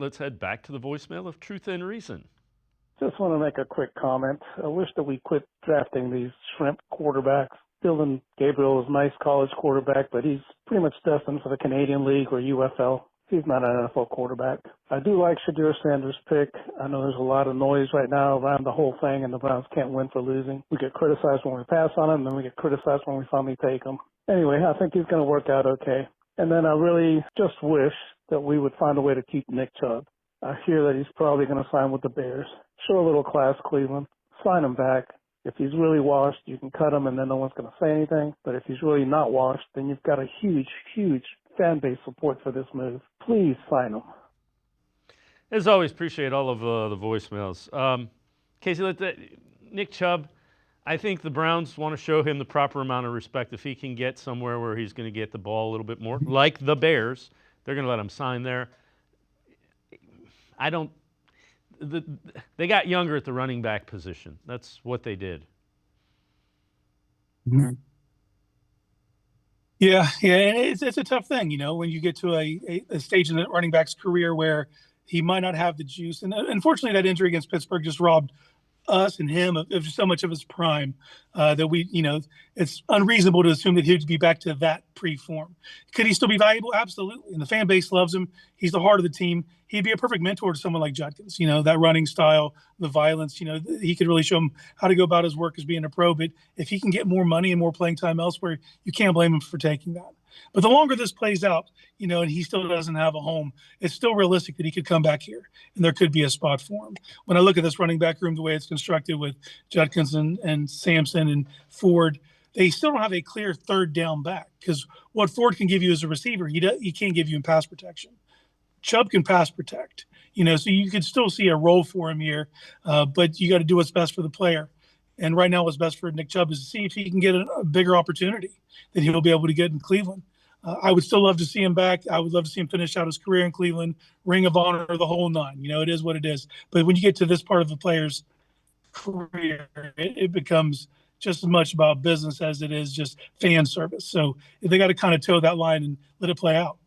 let's head back to the voicemail of Truth and Reason. Just want to make a quick comment. I wish that we quit drafting these shrimp quarterbacks. Dylan Gabriel is a nice college quarterback, but he's pretty much destined for the Canadian League or UFL. He's not an NFL quarterback. I do like Shadir Sanders' pick. I know there's a lot of noise right now around the whole thing, and the Browns can't win for losing. We get criticized when we pass on him, and then we get criticized when we finally take him. Anyway, I think he's going to work out okay. And then I really just wish that we would find a way to keep Nick Chubb. I hear that he's probably going to sign with the Bears. Show a little class, Cleveland. Sign him back. If he's really washed, you can cut him and then no one's going to say anything. But if he's really not washed, then you've got a huge, huge fan base support for this move. Please sign him. As always, appreciate all of the voicemails. Casey, Nick Chubb, I think the Browns want to show him the proper amount of respect. If he can get somewhere where he's going to get the ball a little bit more, like the Bears, they're going to let him sign there. They got younger at the running back position. That's what they did. Mm-hmm. Yeah, and it's a tough thing, when you get to a stage in the running back's career where he might not have the juice. And unfortunately, that injury against Pittsburgh just robbed us and him of so much of his prime that it's unreasonable to assume that he would be back to that pre-form. Could he still be valuable? Absolutely. And the fan base loves him. He's the heart of the team. He'd be a perfect mentor to someone like Judkins, that running style, the violence, he could really show him how to go about his work as being a pro. But if he can get more money and more playing time elsewhere, you can't blame him for taking that. But the longer this plays out, and he still doesn't have a home, it's still realistic that he could come back here and there could be a spot for him. When I look at this running back room, the way it's constructed with Judkins and Sampson and Ford, they still don't have a clear third down back, because what Ford can give you as a receiver, he can't give you in pass protection. Chubb can pass protect, so you could still see a role for him here, but you got to do what's best for the player. And right now what's best for Nick Chubb is to see if he can get a bigger opportunity that he'll be able to get in Cleveland. I would still love to see him back. I would love to see him finish out his career in Cleveland, Ring of Honor, the whole nine. It is what it is. But when you get to this part of the player's career, it becomes just as much about business as it is just fan service. So they got to kind of toe that line and let it play out.